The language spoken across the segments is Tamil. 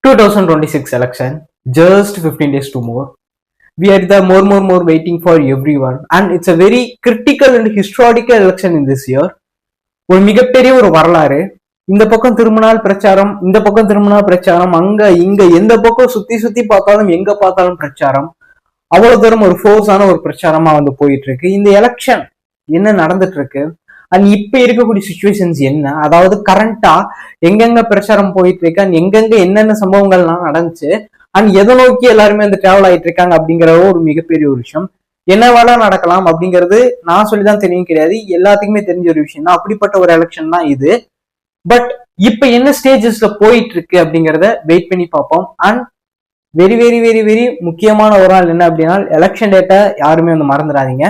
2026 election, just 15 days to more. We are the more waiting for everyone, and it's a very critical and historical election in this year. ஒரு மிகப்பெரிய ஒரு வரலாறு. இந்த பக்கம் திரும்பினால் பிரச்சாரம், இந்த பக்கம் திரும்பினால் பிரச்சாரம், அங்க இங்க எந்த பக்கம் சுத்தி பார்த்தாலும் எங்க பார்த்தாலும் பிரச்சாரம். அவ்வளவு தூரம் ஒரு ஃபோர்ஸான ஒரு பிரச்சாரமா வந்து போயிட்டு இருக்கு. இந்த எலெக்ஷன் என்ன நடந்துட்டு இருக்கு அண்ட் இப்ப இருக்கக்கூடிய சுச்சுவேஷன்ஸ் என்ன, அதாவது கரண்டா எங்கெங்க பிரச்சாரம் போயிட்டு இருக்கு அண்ட் எங்கெங்க என்னென்ன சம்பவங்கள்லாம் நடந்துச்சு அண்ட் எதை நோக்கி எல்லாருமே வந்து டிராவல் ஆயிட்டு இருக்காங்க அப்படிங்கிற ஒரு மிகப்பெரிய ஒரு விஷயம். என்னவால நடக்கலாம் அப்படிங்கிறது நான் சொல்லிதான் தெரியும் கிடையாது, எல்லாத்துக்குமே தெரிஞ்ச ஒரு விஷயம் தான். அப்படிப்பட்ட ஒரு எலெக்ஷன் தான் இது. பட் இப்ப என்ன ஸ்டேஜஸ்ல போயிட்டு இருக்கு அப்படிங்கிறத வெயிட் பண்ணி பார்ப்போம். And very very very very முக்கியமான ஒரு நாள் என்ன அப்படின்னா, எலெக்ஷன் டேட்டை யாருமே வந்து மறந்துடாதீங்க.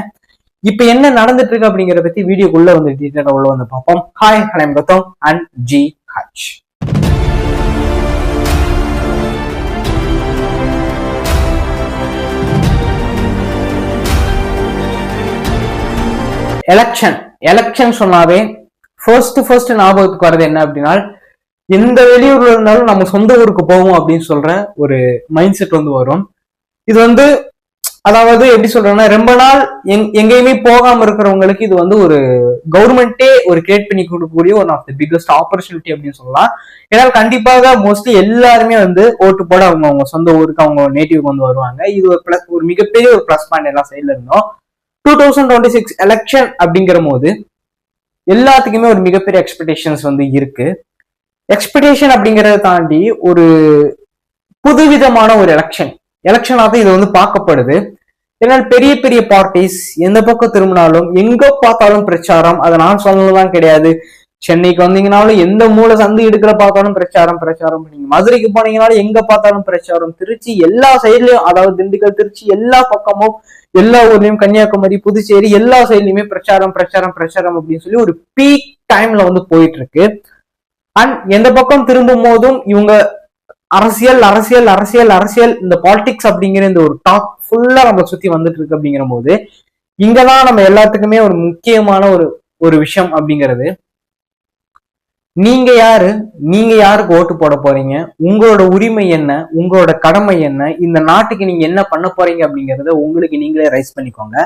இப்ப என்ன நடந்துட்டு இருக்கு அப்படிங்கறத பத்தி வீடியோக்குள்ள வந்து டீட்டெயிலா உள்ள வந்து பார்ப்போம். Hi, I am Gautham and G H. Election சொன்னாவே ஃபர்ஸ்ட் ஞாபகத்துக்கு வர்றது என்ன அப்படின்னா, எந்த வெளியூர்ல இருந்தாலும் நம்ம சொந்த ஊருக்கு போவோம் அப்படின்னு சொல்ற ஒரு மைண்ட் செட் வந்து வரும். இது வந்து அதாவது எப்படி சொல்றேன்னா, ரொம்ப நாள் எங்கேயுமே போகாம இருக்கிறவங்களுக்கு இது வந்து ஒரு கவர்மெண்டே ஒரு கிரியேட் பண்ணி கொடுக்கக்கூடிய one of the biggest opportunity அப்படின்னு சொல்லலாம். ஏன்னா கண்டிப்பாக மோஸ்ட்லி எல்லாருமே வந்து ஓட்டு போட அவங்க சொந்த ஊருக்கு அவங்க நேட்டிவ்க்கு வந்து வருவாங்க. இது ஒரு பிளஸ், ஒரு மிகப்பெரிய ஒரு பிளஸ் பாயிண்ட் எல்லா சைட்ல இருந்தோம். 2026 எலெக்ஷன் அப்படிங்கிற போது எல்லாத்துக்குமே ஒரு மிகப்பெரிய எக்ஸ்பெக்டேஷன்ஸ் வந்து இருக்கு. எக்ஸ்பெக்டேஷன் அப்படிங்கறத தாண்டி ஒரு புதுவிதமான ஒரு எலெக்ஷனாக இது வந்து பார்க்கப்படுது. ஏன்னா பெரிய பெரிய பார்ட்டிஸ் எந்த பக்கம் திரும்பினாலும் எங்க பார்த்தாலும் பிரச்சாரம். அதை நான் சொல்லலாம் கிடையாது. சென்னைக்கு வந்தீங்கனாலும் எந்த மூளை சந்து எடுக்கிற பார்த்தாலும் பிரச்சாரம். நீங்க மதுரைக்கு போனீங்கனாலும் எங்க பார்த்தாலும் பிரச்சாரம். திருச்சி எல்லா சைட்லயும், அதாவது திண்டுக்கல், திருச்சி எல்லா பக்கமும், எல்லா ஊர்லயும், கன்னியாகுமரி, புதுச்சேரி எல்லா சைட்லயுமே பிரச்சாரம் அப்படின்னு சொல்லி ஒரு பீக் டைம்ல வந்து போயிட்டு இருக்கு. அண்ட் எந்த பக்கம் திரும்பும் போதும் இவங்க அரசியல் இந்த பாலிடிக்ஸ் அப்படிங்கிற இந்த ஒரு டாக் ஃபுல்லா நம்ம சுத்தி வந்துட்டு இருக்கு. அப்படிங்கிற போது இங்கதான் நம்ம எல்லாத்துக்குமே ஒரு முக்கியமான ஒரு விஷயம் அப்படிங்கிறது, நீங்க யாருக்கு ஓட்டு போட போறீங்க, உங்களோட உரிமை என்ன, உங்களோட கடமை என்ன, இந்த நாட்டுக்கு நீங்க என்ன பண்ண போறீங்க அப்படிங்கறத உங்களுக்கு நீங்களே ரைஸ் பண்ணிக்கோங்க.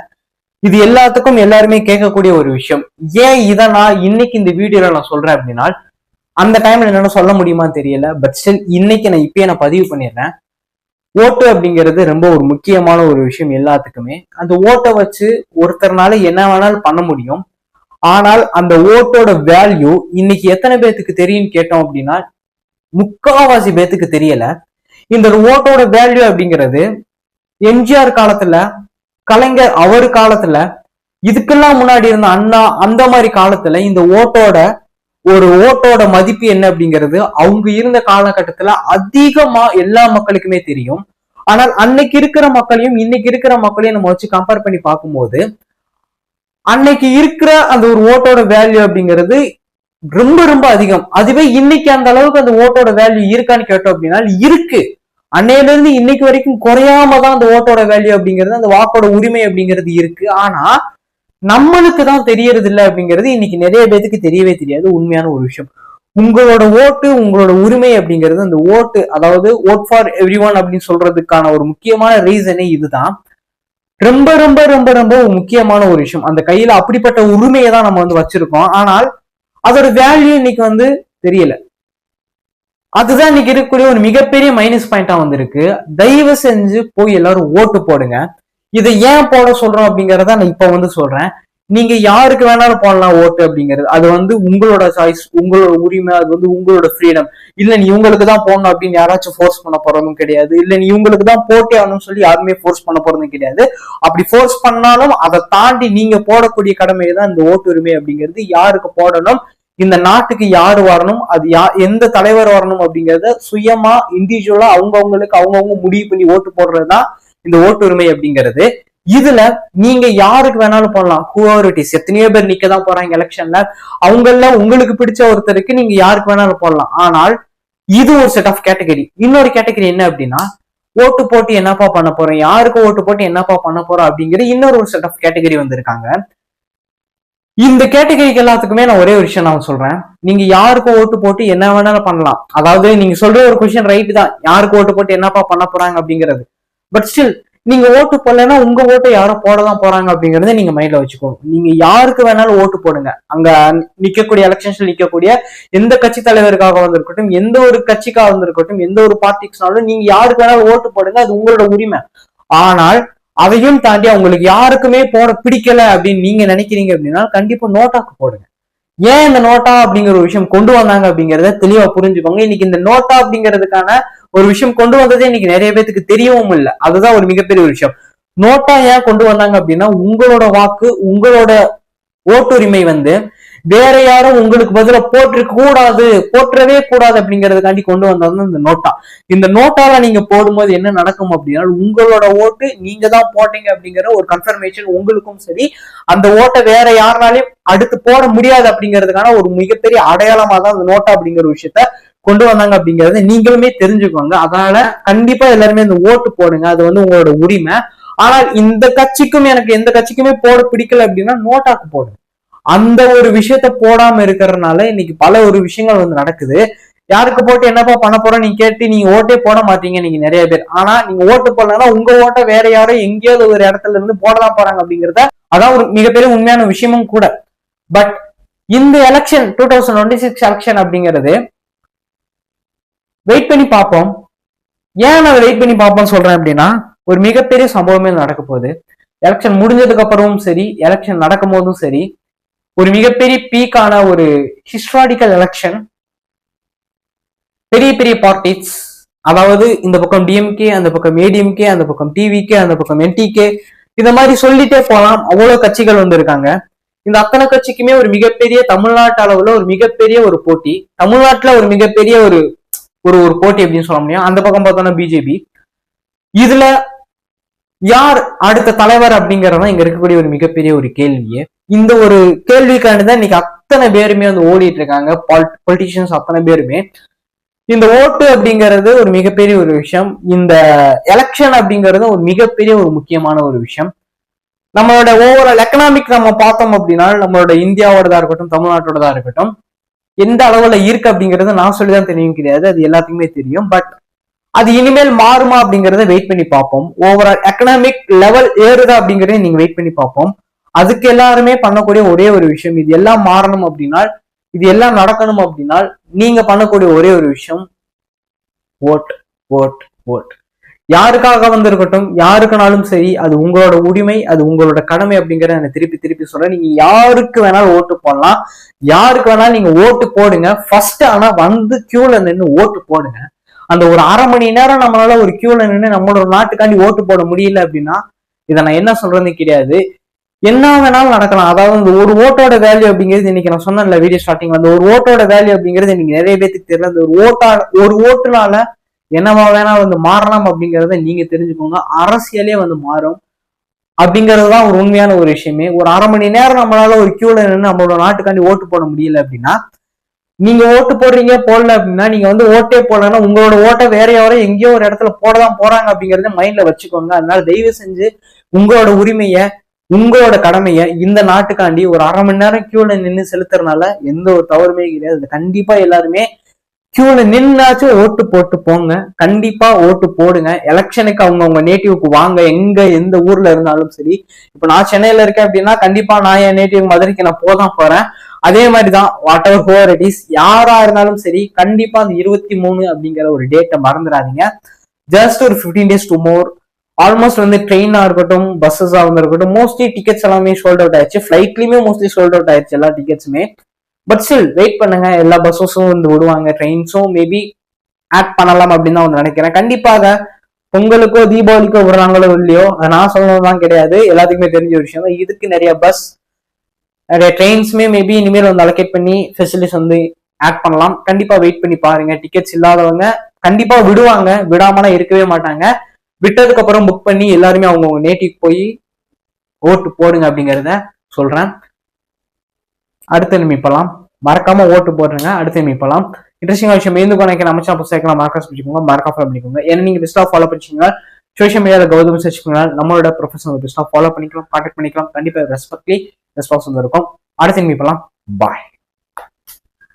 இது எல்லாத்துக்கும் எல்லாருமே கேட்கக்கூடிய ஒரு விஷயம். ஏன் இதை நான் இன்னைக்கு இந்த வீடியோல நான் சொல்றேன் அப்படின்னா, அந்த டைம்ல என்னால சொல்ல முடியுமான்னு தெரியல. பட் ஸ்டில் இன்னைக்கு நான் இப்பயே நான் பதிவு பண்ணிடுறேன். ஓட்டு அப்படிங்கிறது ரொம்ப ஒரு முக்கியமான ஒரு விஷயம் எல்லாத்துக்குமே. அந்த ஓட்டை வச்சு ஒருத்தர்னால என்ன வேணாலும் பண்ண முடியும். ஆனால் அந்த ஓட்டோட வேல்யூ இன்னைக்கு எத்தனை பேர்த்துக்கு தெரியும்னு கேட்டோம் அப்படின்னா, முக்காவாசி பேர்த்துக்கு தெரியல. இந்த ஓட்டோட வேல்யூ அப்படிங்கிறது எம்ஜிஆர் காலத்துல, கலைஞர் அவர் காலத்துல, இதுக்கெல்லாம் முன்னாடி இருந்த அண்ணா அந்த மாதிரி காலத்துல இந்த ஓட்டோட மதிப்பு என்ன அப்படிங்கிறது அவங்க இருந்த காலகட்டத்துல அதிகமா எல்லா மக்களுக்குமே தெரியும். ஆனால் அன்னைக்கு இருக்கிற மக்களையும் இன்னைக்கு இருக்கிற மக்களையும் நம்ம வச்சு கம்பேர் பண்ணி பார்க்கும்போது, அன்னைக்கு இருக்கிற அந்த ஒரு ஓட்டோட வேல்யூ அப்படிங்கிறது ரொம்ப அதிகம். அதுவே இன்னைக்கு அந்த அளவுக்கு அந்த ஓட்டோட வேல்யூ இருக்கான்னு கேட்டோம் அப்படின்னா இருக்கு. அன்னையில இருந்து இன்னைக்கு வரைக்கும் குறையாம தான் அந்த ஓட்டோட வேல்யூ அப்படிங்கிறது, அந்த வாக்கோட உரிமை அப்படிங்கிறது இருக்கு. ஆனா நம்மளுக்கு தான் தெரியறது இல்லை அப்படிங்கிறது இன்னைக்கு நிறைய பேருக்கு தெரியவே தெரியாது. உண்மையான ஒரு விஷயம், உங்களோட ஓட்டு, உங்களோட உரிமை அப்படிங்கிறது, அந்த ஓட்டு, அதாவது ஓட் ஃபார் எவ்ரி ஒன் அப்படின்னு சொல்றதுக்கான ஒரு முக்கியமான ரீசனே இதுதான். ரொம்ப முக்கியமான ஒரு விஷயம். அந்த கையில அப்படிப்பட்ட உரிமையை தான் நம்ம வந்து வச்சிருக்கோம். ஆனால் அதோட வேல்யூ இன்னைக்கு வந்து தெரியல. அதுதான் இன்னைக்கு இருக்கக்கூடிய ஒரு மிகப்பெரிய மைனஸ் பாயிண்டா வந்திருக்கு. தயவு செஞ்சு போய் எல்லாரும் ஓட்டு போடுங்க. இதை ஏன் போட சொல்றோம் அப்படிங்கறத நான் இப்ப வந்து சொல்றேன். நீங்க யாருக்கு வேணாலும் போடலாம் ஓட்டு அப்படிங்கிறது. அது வந்து உங்களோட சாய்ஸ், உங்களோட உரிமை, அது வந்து உங்களோட ஃப்ரீடம். இல்ல நீ இவங்களுக்கு தான் போடணும் அப்படின்னு யாராச்சும் ஃபோர்ஸ் பண்ண போறதும் கிடையாது. இல்ல நீ இவங்களுக்கு தான் போட்டே ஆகணும்னு சொல்லி யாருமே ஃபோர்ஸ் பண்ண போறதும் கிடையாது. அப்படி ஃபோர்ஸ் பண்ணாலும் அதை தாண்டி நீங்க போடக்கூடிய கடமை தான் இந்த ஓட்டு உரிமை அப்படிங்கிறது. யாருக்கு போடணும், இந்த நாட்டுக்கு யாரு வரணும், அது எந்த தலைவர் வரணும் அப்படிங்கறத சுயமா இண்டிவிஜுவலா அவங்கவுங்க முடிவு பண்ணி ஓட்டு போடுறதுதான் இந்த ஓட்டு உரிமை அப்படிங்கிறது. இதுல நீங்க யாருக்கு வேணாலும் போடலாம். எத்தனையோ பேர் நிக்கதான் போறாங்க எலெக்ஷன்ல. அவங்கள உங்களுக்கு பிடிச்ச ஒருத்தருக்கு நீங்க யாருக்கு வேணாலும் போடலாம். ஆனால் இது ஒரு செட் ஆஃப் கேட்டகரி. இன்னொரு கேட்டகரி என்ன அப்படின்னா, ஓட்டு போட்டு என்னப்பா பண்ண போறோம், யாருக்கு ஓட்டு போட்டு என்னப்பா பண்ண போறோம் அப்படிங்கிற இன்னொரு ஒரு செட் ஆஃப் கேட்டகரி வந்திருக்காங்க. இந்த கேட்டகரிக்கு எல்லாத்துக்குமே நான் ஒரே ஒரு விஷயம் நான் சொல்றேன். நீங்க யாருக்கு ஓட்டு போட்டு என்ன வேணாலும் பண்ணலாம். அதாவது நீங்க சொல்ற ஒரு கொஸ்டின் ரைட் தான், யாருக்கு ஓட்டு போட்டு என்னப்பா பண்ண போறாங்க அப்படிங்கிறது. பட் ஸ்டில் நீங்க ஓட்டு போடலன்னா உங்க ஓட்டை யாரோ போடதான் போறாங்க அப்படிங்கறத நீங்க மைண்ட்ல வச்சுக்கோங்க. நீங்க யாருக்கு வேணாலும் ஓட்டு போடுங்க. அங்க நிக்கக்கூடிய எலெக்ஷன்ஸ்ல நிக்கக்கூடிய எந்த கட்சி தலைவருக்காக வந்திருக்கட்டும், எந்த ஒரு கட்சிக்காக வந்திருக்கட்டும், எந்த ஒரு பார்ட்டிக்ஸ்னாலும் நீங்க யாருக்கு வேணாலும் ஓட்டு போடுங்க, அது உங்களோட உரிமை. ஆனால் அதையும் தாண்டி அவங்களுக்கு யாருக்குமே போட பிடிக்கல அப்படின்னு நீங்க நினைக்கிறீங்க அப்படின்னா கண்டிப்பா நோட்டாக்கு போடுங்க. ஏன் இந்த நோட்டா அப்படிங்கிற ஒரு விஷயம் கொண்டு வந்தாங்க அப்படிங்கறத தெளிவா புரிஞ்சுக்கோங்க. இன்னைக்கு இந்த நோட்டா அப்படிங்கிறதுக்கான ஒரு விஷயம் கொண்டு வந்ததே இன்னைக்கு நிறைய பேருக்கு தெரியவும் இல்லை. அதுதான் ஒரு மிகப்பெரிய ஒரு விஷயம். நோட்டா ஏன் கொண்டு வந்தாங்க அப்படின்னா உங்களோட வாக்கு, உங்களோட ஓட்டுரிமை வேற யாரும் உங்களுக்கு பதிலா போட்டிருக்க கூடாது, போற்றவே கூடாது அப்படிங்கிறதுக்காண்டி கொண்டு வந்தது இந்த நோட்டா. இந்த நோட்டால நீங்க போடும்போது என்ன நடக்கும் அப்படின்னா உங்களோட ஓட்டு நீங்க தான் போட்டீங்க அப்படிங்கிற ஒரு கன்ஃபர்மேஷன் உங்களுக்கும் சரி, அந்த ஓட்டை வேற யாருனாலையும் அடுத்து போட முடியாது அப்படிங்கிறதுக்கான ஒரு மிகப்பெரிய அடையாளமா தான் இந்த நோட்டா அப்படிங்கிற ஒரு விஷயத்த கொண்டு வந்தாங்க அப்படிங்கறத நீங்களுமே தெரிஞ்சுக்கோங்க. அதனால கண்டிப்பா எல்லாருமே இந்த ஓட்டு போடுங்க, அது உங்களோட உரிமை. ஆனால் இந்த கட்சிக்கும் எனக்கு எந்த கட்சிக்குமே போட பிடிக்கல அப்படின்னா நோட்டாக்கு போடுங்க. அந்த ஒரு விஷயத்த போடாம இருக்கிறதுனால இன்னைக்கு பல ஒரு விஷயங்கள் நடக்குது. யாருக்கு போட்டு என்னப்பா பண்ண போறோம் நீங்க கேட்டு நீங்க ஓட்டே போட மாட்டீங்க நீங்க நிறைய பேர். ஆனா நீங்க ஓட்டு போடலன்னா உங்க ஓட்டை வேற யாரோ எங்கேயாவது ஒரு இடத்துல இருந்து போடலாம் போறாங்க அப்படிங்கிறத அதான் ஒரு மிகப்பெரிய உண்மையான விஷயமும் கூட. பட் இந்த எலெக்ஷன் 2026 எலெக்ஷன் அப்படிங்கிறது வெயிட் பண்ணி பார்ப்போம். ஏன் நான் வெயிட் பண்ணி பார்ப்போம்னு சொல்றேன் அப்படின்னா ஒரு மிகப்பெரிய சம்பவமே நடக்க போகுது. எலெக்ஷன் முடிஞ்சதுக்கு அப்புறமும் சரி, எலெக்ஷன் நடக்கும் போதும் சரி, ஒரு மிகப்பெரிய பீக்கான ஒரு ஹிஸ்டாரிக்கல் எலெக்ஷன். பெரிய பெரிய பார்ட்டிஸ், அதாவது இந்த பக்கம் டிஎம்கே, அந்த பக்கம் ஏடிஎம்கே, அந்த பக்கம் டிவிகே, அந்த பக்கம் என்டிகே, இந்த மாதிரி சொல்லிட்டே போலாம். அவ்வளவு கட்சிகள் இருக்காங்க. இந்த அத்தனை கட்சிக்குமே ஒரு மிகப்பெரிய தமிழ்நாட்டு அளவுல ஒரு மிகப்பெரிய ஒரு போட்டி, தமிழ்நாட்டுல ஒரு மிகப்பெரிய ஒரு ஒரு ஒரு போட்டி அப்படின்னு சொல்ல முடியும். அந்த பக்கம் பார்த்தோம்னா பிஜேபி. இதுல யார் அடுத்த தலைவர் அப்படிங்கறதான் இங்க இருக்கக்கூடிய ஒரு மிகப்பெரிய ஒரு கேள்வியே. இந்த ஒரு கேள்விக்காண்டிதான் இன்னைக்கு அத்தனை பேருமே ஓடிட்டு இருக்காங்க. பொலிட்டிஷியன்ஸ் அத்தனை பேருமே. இந்த ஓட்டு அப்படிங்கிறது ஒரு மிகப்பெரிய ஒரு விஷயம். இந்த எலெக்ஷன் அப்படிங்கிறது ஒரு மிகப்பெரிய ஒரு முக்கியமான ஒரு விஷயம். நம்மளோட ஓவரால் எக்கனாமிக் நம்ம பார்த்தோம் அப்படின்னா நம்மளோட இந்தியாவோடதா இருக்கட்டும், தமிழ்நாட்டோடதா இருக்கட்டும், எந்த அளவுல இருக்கு அப்படிங்கறது நான் சொல்லிதான் தெரியும் கிடையாது, அது எல்லாத்துக்குமே தெரியும். பட் அது இனிமேல் மாறுமா அப்படிங்கறத வெயிட் பண்ணி பார்ப்போம். ஓவரால் எக்கனாமிக் லெவல் ஏறுதா அப்படிங்கறத நீங்க வெயிட் பண்ணி பார்ப்போம். அதுக்கு எல்லாருமே பண்ணக்கூடிய ஒரே ஒரு விஷயம், இது எல்லாம் மாறணும் அப்படின்னா, இது எல்லாம் நடக்கணும் அப்படின்னா நீங்க பண்ணக்கூடிய ஒரே ஒரு விஷயம் ஓட் ஓட் ஓட். யாருக்காக இருக்கட்டும், யாருக்குனாலும் சரி, அது உங்களோட உரிமை, அது உங்களோட கடமை அப்படிங்கறத நான் திருப்பி திருப்பி சொல்றேன். நீங்க யாருக்கு வேணாலும் ஓட்டு போடலாம், யாருக்கு வேணாலும் நீங்க ஓட்டு போடுங்க. ஃபர்ஸ்ட் ஆனா கியூல நின்று ஓட்டு போடுங்க. அந்த ஒரு அரை மணி நேரம் நம்மளால ஒரு கியூல நின்று நம்மளோட நாட்டுக்காண்டி ஓட்டு போட முடியல அப்படின்னா இதை நான் என்ன சொல்றதுன்னு கிடையாது, என்ன வேணாலும் நடக்கலாம். அதாவது இந்த ஒரு ஓட்டோட வேல்யூ அப்படிங்கிறது இன்னைக்கு நான் சொன்னேன்ல வீடியோ ஸ்டார்டிங், அந்த ஒரு ஓட்டோட வேல்யூ அப்படிங்கிறது இன்னைக்கு நிறைய பேருக்கு தெரியல. அந்த ஒரு ஓட்டுனால என்னவா வேணா மாறலாம் அப்படிங்கறத நீங்க தெரிஞ்சுக்கோங்க. அரசியலே மாறும் அப்படிங்கறதுதான் ஒரு உண்மையான ஒரு விஷயமே. ஒரு அரை மணி நேரம் நம்மளால ஒரு கியூல நின்று நம்மளோட நாட்டுக்காண்டி ஓட்டு போட முடியல அப்படின்னா, நீங்க ஓட்டு போடுறீங்க போடல அப்படின்னா நீங்க ஓட்டே போடலன்னா உங்களோட ஓட்டை வேற யாரும் எங்கேயோ ஒரு இடத்துல போடதான் போறாங்க அப்படிங்கறத மைண்ட்ல வச்சுக்கோங்க. அதனால தயவு செஞ்சு உங்களோட உரிமைய, உங்களோட கடமைய இந்த நாட்டுக்காண்டி ஒரு அரை மணி நேரம் கியூல நின்று செலுத்துறதுனால எந்த ஒரு தவறுமே கிடையாது. கண்டிப்பா எல்லாருமே கியூல நின்னாச்சும் ஓட்டு போட்டு போங்க. கண்டிப்பா ஓட்டு போடுங்க. எலெக்ஷனுக்கு அவங்க நேட்டிவ்க்கு வாங்க. எந்த ஊர்ல இருந்தாலும் சரி. இப்ப நான் சென்னையில இருக்கேன் அப்படின்னா கண்டிப்பா நான் என் நேட்டிவ் மதுரைக்கு நான் போதான் போறேன். அதே மாதிரிதான் what ever hover it is, யாரா இருந்தாலும் சரி கண்டிப்பா அந்த 23 அப்படிங்கிற ஒரு டேட்டை மறந்துடாதீங்க. ஜஸ்ட் ஒரு 15 days to more. ஆல்மோஸ்ட் ட்ரெயினா இருக்கட்டும், பஸ்ஸஸா இருக்கட்டும், மோஸ்ட்லி டிக்கெட்ஸ் எல்லாமே சோல்ட் அவுட் ஆயிடுச்சு. ஃபிளைட்லயுமே மோஸ்ட்லி சோல்ட் அவுட் ஆயிடுச்சு எல்லா டிக்கெட்ஸுமே. பட் ஸ்டில் வெயிட் பண்ணுங்க, எல்லா பஸ்ஸஸும் விடுவாங்க, ட்ரெயின்ஸும் மேபி ஆட் பண்ணலாம் அப்படின்னு தான் நினைக்கிறேன். கண்டிப்பாக பொங்கலுக்கோ தீபாவளிக்கோ விடுறாங்களோ இல்லையோ அதை நான் சொல்லணும்தான் கிடையாது, எல்லாத்துக்குமே தெரிஞ்ச ஒரு விஷயம். இதுக்கு நிறைய பஸ், நிறைய ட்ரெயின்ஸுமே மேபி இனிமேல் அலோகேட் பண்ணி ஃபெசிலிட்டிஸ் ஆட் பண்ணலாம். கண்டிப்பா வெயிட் பண்ணி பாருங்க. டிக்கெட்ஸ் இல்லாதவங்க கண்டிப்பா விடுவாங்க, விடாமனா இருக்கவே மாட்டாங்க. விட்டதுக்கு அப்புறம் புக் பண்ணி எல்லாருமே அவங்க நேட்டிவ் போய் ஓட்டு போடுங்க அப்படிங்கிறத சொல்றேன். அடுத்த நிமிப்பலாம், மறக்காம ஓட்டு போடுறேங்க. அடுத்த நிமிப்பலாம். இன்ட்ரெஸ்டிங்கான விஷயம் இருந்து நினைக்கிற அமைச்சா புத்தகம் மார்க்காஸ் பண்ணிக்கோங்க, மார்க்கா ஃபாலோ பண்ணிக்கோங்க. ஏன்னா நீங்க பெஸ்டா ஃபாலோ பண்ணிச்சீங்க சோஷியல் மீடியாவில் கௌதம் சர்ச் பண்ணால் நம்மளோட ப்ரொஃபஷனல் பெஸ்டா ஃபாலோ பண்ணிக்கலாம், கான்டாக்ட் பண்ணிக்கலாம். கண்டிப்பா ரெஸ்பெக்ட்லி ரெஸ்பான்ஸ் இருக்கும். அடுத்து மீட் பண்ணலாம். பாய்.